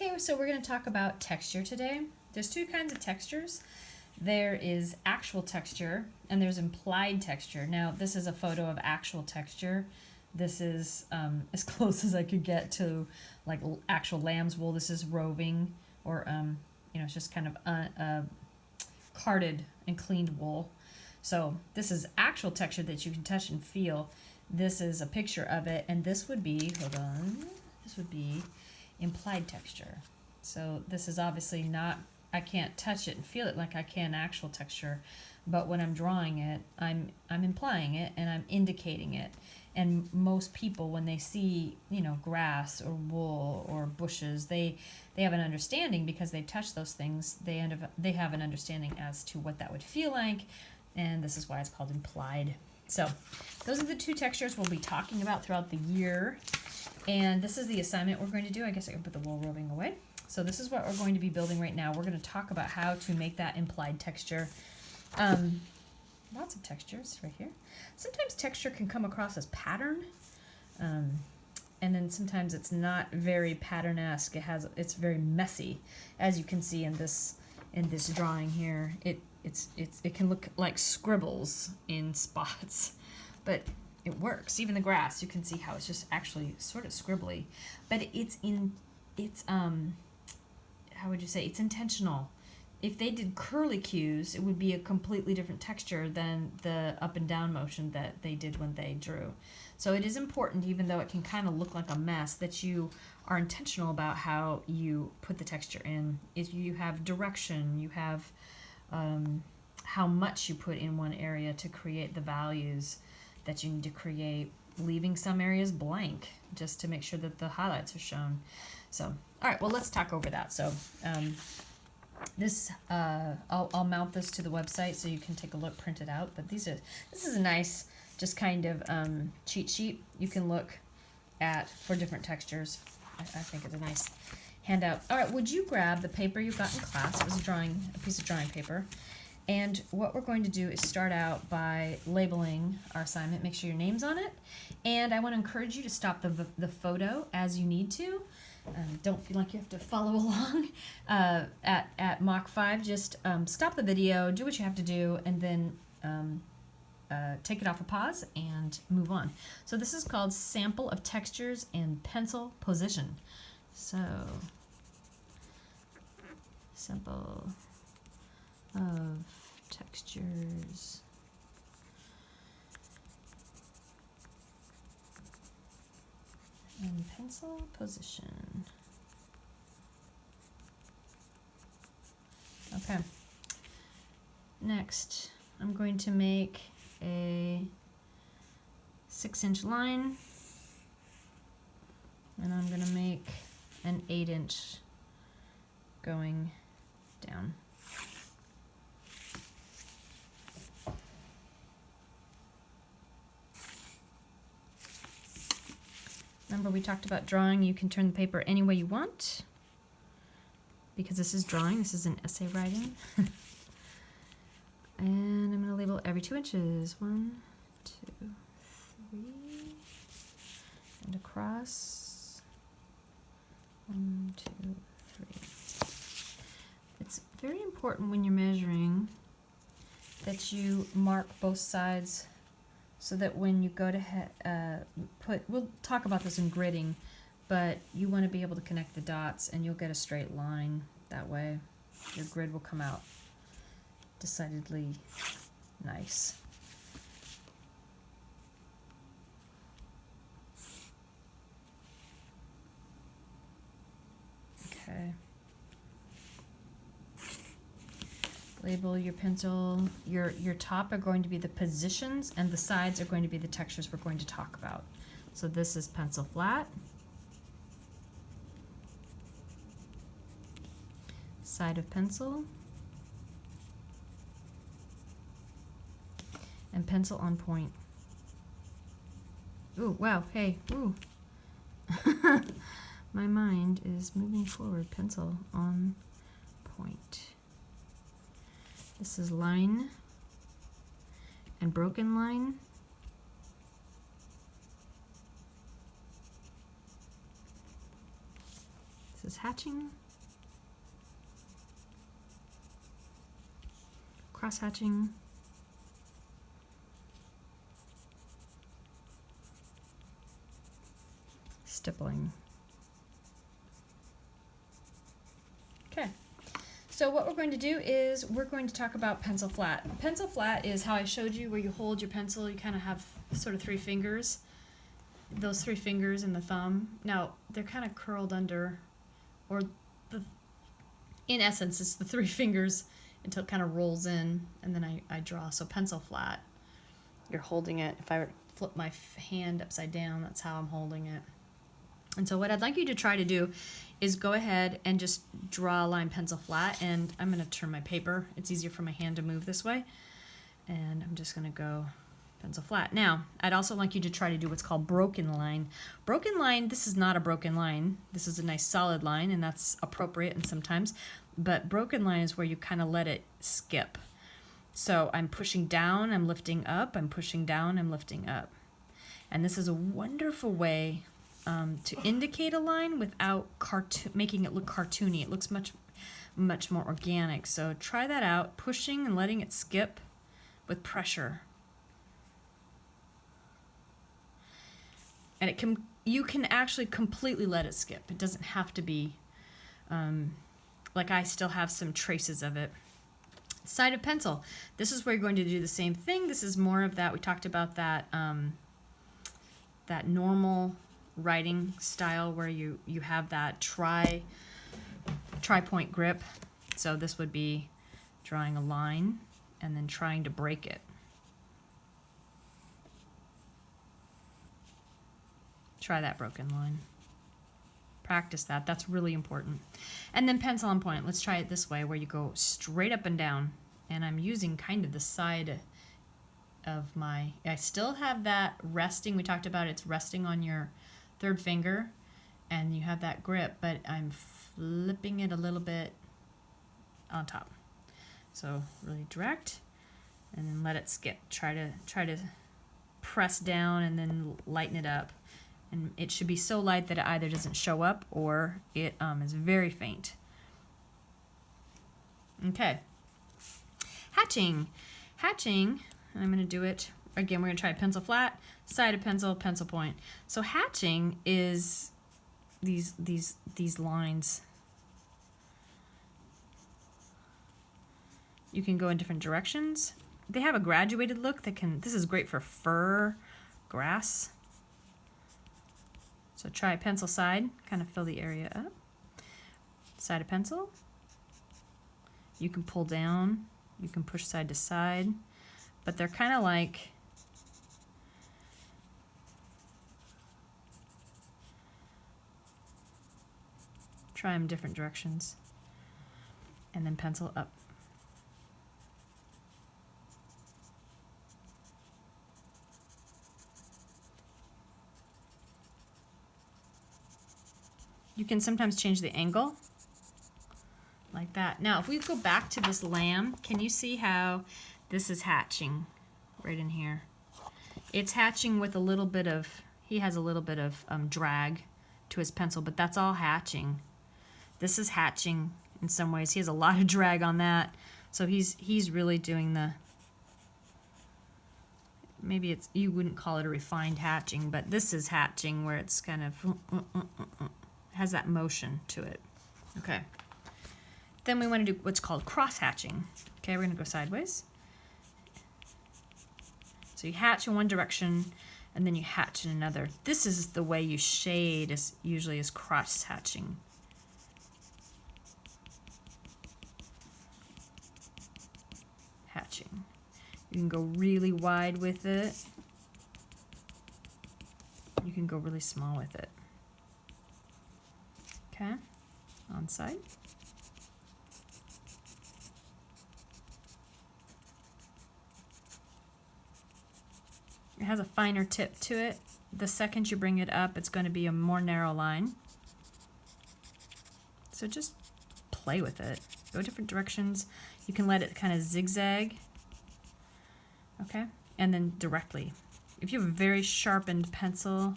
Okay, so we're going to talk about texture today. There's two kinds of textures. There is actual texture and there's implied texture. Now, this is a photo of actual texture. This is as close as I could get to like actual lamb's wool. This is roving, or it's just kind of carded and cleaned wool. So this is actual texture that you can touch and feel. This is a picture of it, and this would be, this would be implied texture. So this is obviously not, I can't touch it and feel it like I can actual texture, but when I'm drawing it, I'm implying it and I'm indicating it. And most people, when they see, grass or wool or bushes, they have an understanding because they've touched those things. They have an understanding as to what that would feel like, and this is why it's called implied. So those are the two textures we'll be talking about throughout the year. And this is the assignment we're going to do. I guess I can put the wool roving away. So this is what we're going to be building right now. We're going to talk about how to make that implied texture. Lots of textures right here. Sometimes texture can come across as pattern, and then sometimes it's not very pattern-esque. It's very messy, as you can see in this drawing here. It can look like scribbles in spots, but it works. Even the grass, you can see how it's just actually sort of scribbly, but it's how would you say, it's intentional. If they did curly cues, it would be a completely different texture than the up and down motion that they did when they drew. So it is important, even though it can kind of look like a mess, that you are intentional about how you put the texture in. If you have direction, you have how much you put in one area to create the values that you need to create, leaving some areas blank just to make sure that the highlights are shown. So, all right, well, let's talk over that. So I'll mount this to the website so you can take a look, print it out. But this is a nice, just kind of cheat sheet you can look at for different textures. I think it's a nice handout. All right, would you grab the paper you got in class? It was a piece of drawing paper. And what we're going to do is start out by labeling our assignment. Make sure your name's on it. And I want to encourage you to stop the photo as you need to. Don't feel like you have to follow along at Mach 5. Just stop the video, do what you have to do, and then take it off a pause and move on. So this is called Sample of Textures in Pencil Position. So, sample of textures in pencil position. Okay. Next, I'm going to make a 6-inch line, and I'm going to make an 8-inch going down. Remember, we talked about drawing. You can turn the paper any way you want, because this is drawing. This is an essay writing. And I'm going to label every 2 inches. 1, 2, 3. And across. 1, 2, 3. It's very important when you're measuring that you mark both sides, so that when you go to we'll talk about this in gridding, but you want to be able to connect the dots and you'll get a straight line. That way your grid will come out decidedly nice. Okay. Label your pencil. Your top are going to be the positions, and the sides are going to be the textures we're going to talk about. So this is pencil flat, side of pencil, and pencil on point. Ooh, wow, hey, ooh. My mind is moving forward. Pencil on point. This is line and broken line. This is hatching. Cross hatching. Stippling. Okay. So what we're going to do is we're going to talk about pencil flat. Pencil flat is how I showed you where you hold your pencil. You kind of have sort of 3 fingers. Those 3 fingers and the thumb. Now, they're kind of curled under, or in essence, it's the 3 fingers until it kind of rolls in, and then I draw. So pencil flat. You're holding it. If I were to flip my hand upside down, that's how I'm holding it. And so what I'd like you to try to do is go ahead and just draw a line pencil flat, and I'm going to turn my paper. It's easier for my hand to move this way. And I'm just going to go pencil flat. Now, I'd also like you to try to do what's called broken line. Broken line, this is not a broken line. This is a nice solid line, and that's appropriate and sometimes. But broken line is where you kind of let it skip. So I'm pushing down, I'm lifting up, I'm pushing down, I'm lifting up. And this is a wonderful way to indicate a line without making it look cartoony. It looks much more organic. So try that out, pushing and letting it skip with pressure. And you can actually completely let it skip. It doesn't have to be, like I still have some traces of it. Side of pencil. This is where you're going to do the same thing. This is more of that, we talked about that, that normal writing style where you have that tri-point grip. So this would be drawing a line and then trying to break it. Try that broken line. Practice that. That's really important. And then pencil on point. Let's try it this way where you go straight up and down. And I'm using kind of the side of I still have that resting. We talked about it's resting on your 3rd finger and you have that grip, but I'm flipping it a little bit on top. So really direct and then let it skip. Try to press down and then lighten it up. And it should be so light that it either doesn't show up or it is very faint. Okay. Hatching. Hatching, I'm going to do it, again, we're going to try pencil flat, side of pencil, pencil point. So hatching is these lines. You can go in different directions. They have a graduated look this is great for fur, grass. So try pencil side, kind of fill the area up. Side of pencil. You can pull down, you can push side to side, but they're kind of like try them different directions. And then pencil up. You can sometimes change the angle like that. Now, if we go back to this lamb, can you see how this is hatching right in here? It's hatching with a little bit of, he has a little bit of drag to his pencil, but that's all hatching. This is hatching in some ways. He has a lot of drag on that. So he's really doing the, maybe it's, you wouldn't call it a refined hatching, but this is hatching where it's kind of, has that motion to it. Okay. Then we want to do what's called cross hatching. Okay, we're going to go sideways. So you hatch in one direction and then you hatch in another. This is the way you shade, is usually is cross hatching. Hatching. You can go really wide with it. You can go really small with it. Okay, on side. It has a finer tip to it. The second you bring it up, it's going to be a more narrow line. So just play with it. Go different directions. You can let it kind of zigzag. Okay, and then directly. If you have a very sharpened pencil,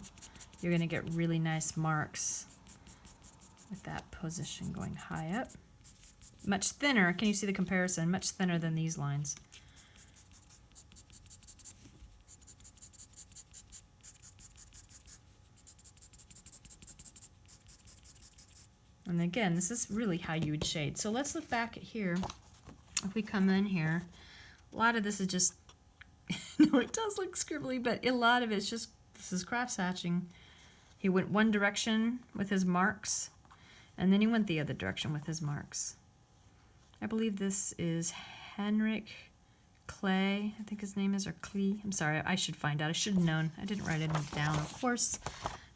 you're going to get really nice marks. with that position going high up. Much thinner, can you see the comparison? Much thinner than these lines. And again, this is really how you would shade. So let's look back at here. If we come in here, a lot of this is just, no, it does look scribbly, but a lot of it's just, this is cross hatching. He went one direction with his marks, and then he went the other direction with his marks. I believe this is Henrik Clay, I think his name is, or Klee. I'm sorry, I should find out. I should have known. I didn't write it down. Of course,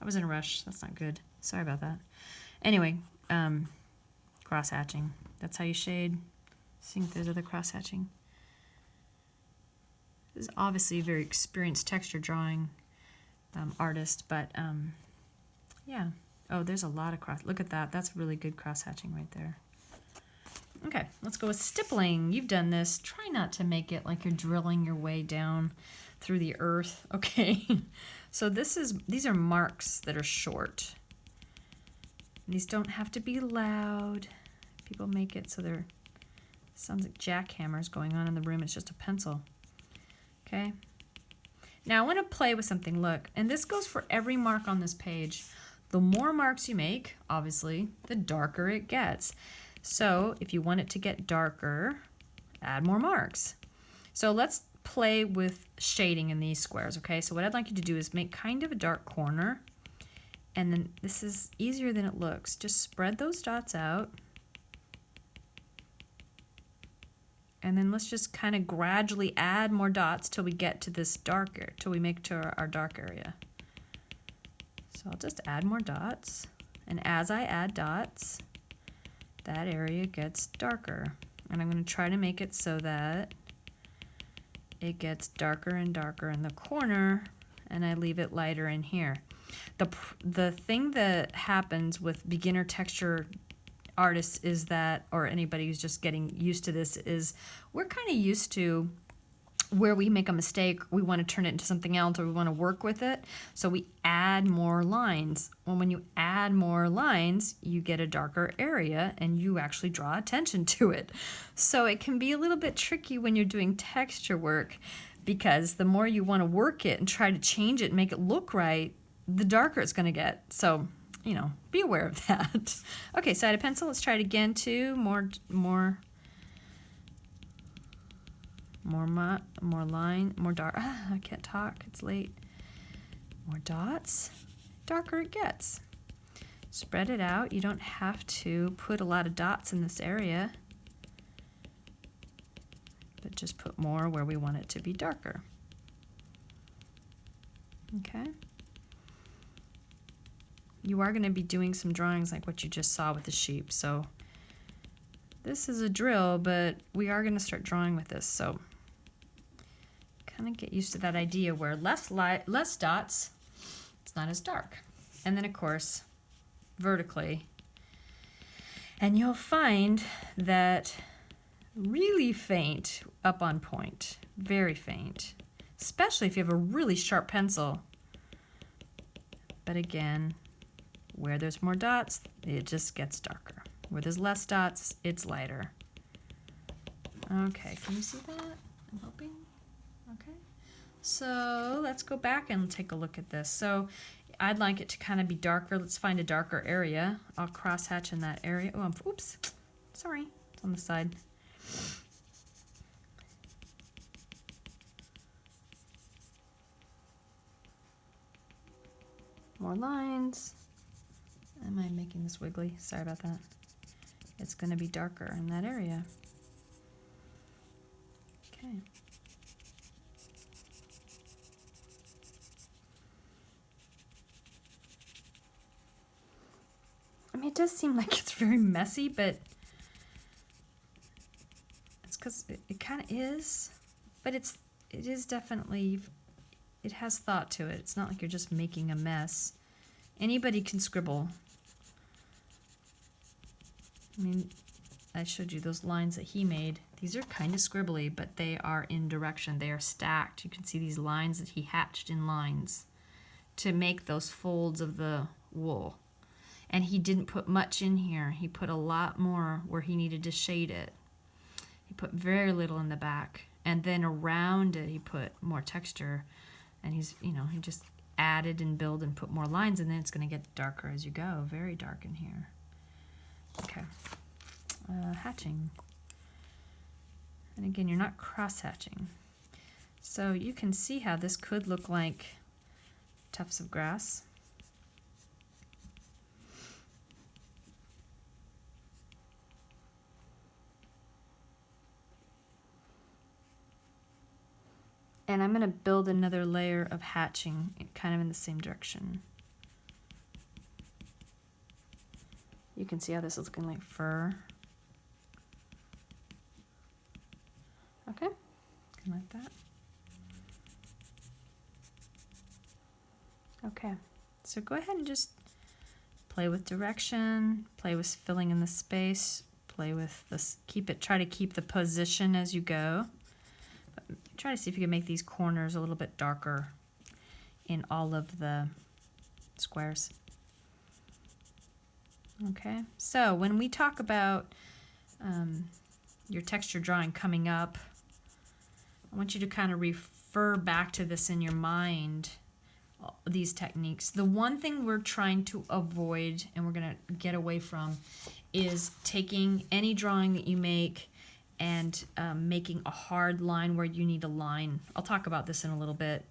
I was in a rush. That's not good. Sorry about that. Anyway, cross hatching. That's how you shade. See if there's other cross hatching. This is obviously a very experienced texture drawing artist, but yeah. Oh, there's a lot of cross. Look at that. That's really good cross hatching right there. Okay, let's go with stippling. You've done this. Try not to make it like you're drilling your way down through the earth. Okay, so these are marks that are short. These don't have to be loud. People make it so they're, sounds like jackhammers going on in the room. It's just a pencil. Okay. Now I want to play with something. Look, and this goes for every mark on this page. The more marks you make, obviously, the darker it gets. So if you want it to get darker, add more marks. So let's play with shading in these squares, okay? So what I'd like you to do is make kind of a dark corner, and then this is easier than it looks. Just spread those dots out, and then let's just kind of gradually add more dots till we get to this darker, till we make to our dark area. So I'll just add more dots, and as I add dots, that area gets darker. And I'm going to try to make it so that it gets darker and darker in the corner, and I leave it lighter in here. The thing that happens with beginner texture artists is that, or anybody who's just getting used to this, is we're kind of used to where we make a mistake, we want to turn it into something else, or we want to work with it, so we add more lines. Well, when you add more lines, you get a darker area, and you actually draw attention to it. So it can be a little bit tricky when you're doing texture work, because the more you want to work it and try to change it and make it look right, the darker it's going to get. So, you know, be aware of that. Okay, so I had a pencil. Let's try it again too. More line, more dark. I can't talk, it's late. More dots, darker it gets. Spread it out. You don't have to put a lot of dots in this area, but just put more where we want it to be darker. Okay. You are going to be doing some drawings like what you just saw with the sheep, so this is a drill, but we are going to start drawing with this, so kind of get used to that idea where less dots, it's not as dark. And then of course vertically, and you'll find that really faint up on point, very faint, especially if you have a really sharp pencil. But again, where there's more dots, it just gets darker. Where there's less dots, it's lighter. Okay, can you see that? I'm hoping. Okay, so let's go back and take a look at this. So I'd like it to kind of be darker. Let's find a darker area. I'll cross hatch in that area. Oh, oops, sorry, it's on the side. More lines. Am I making this wiggly? Sorry about that. It's going to be darker in that area. Okay. I mean, it does seem like it's very messy, but it's because it kind of is. But it is definitely, it has thought to it. It's not like you're just making a mess. Anybody can scribble. I mean, I showed you those lines that he made. These are kind of scribbly, but they are in direction. They are stacked. You can see these lines that he hatched in lines to make those folds of the wool. And he didn't put much in here. He put a lot more where he needed to shade it. He put very little in the back. And then around it, he put more texture. And he's, you know, he just added and built and put more lines, and then it's going to get darker as you go. Very dark in here. Okay. Hatching. And again, you're not cross-hatching. So you can see how this could look like tufts of grass. And I'm going to build another layer of hatching kind of in the same direction. You can see how this is looking like fur. Okay, like that. Okay, so go ahead and just play with direction, play with filling in the space, play with this, try to keep the position as you go. Try to see if you can make these corners a little bit darker in all of the squares. Okay, so when we talk about your texture drawing coming up, I want you to kind of refer back to this in your mind, these techniques. The one thing we're trying to avoid and we're going to get away from is taking any drawing that you make and making a hard line where you need a line. I'll talk about this in a little bit.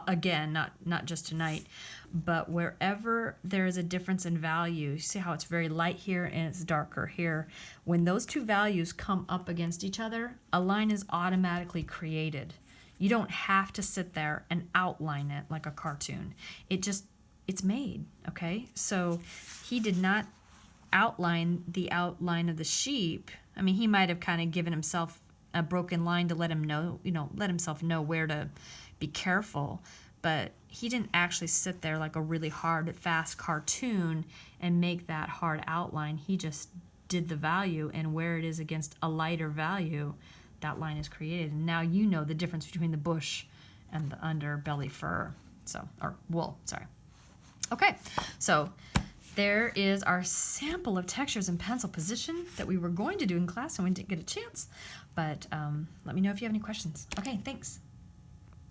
Again, not just tonight, but wherever there is a difference in value, you see how it's very light here and it's darker here. When those two values come up against each other, a line is automatically created. You don't have to sit there and outline it like a cartoon. It's made, okay? So he did not outline the outline of the sheep. I mean, he might have kind of given himself a broken line to let him know, let himself know where to be careful, but he didn't actually sit there like a really hard, fast cartoon and make that hard outline. He just did the value, and where it is against a lighter value, that line is created. And now you know the difference between the bush and the underbelly fur, or wool, sorry. Okay, so there is our sample of textures in pencil position that we were going to do in class and we didn't get a chance, but let me know if you have any questions. Okay, thanks.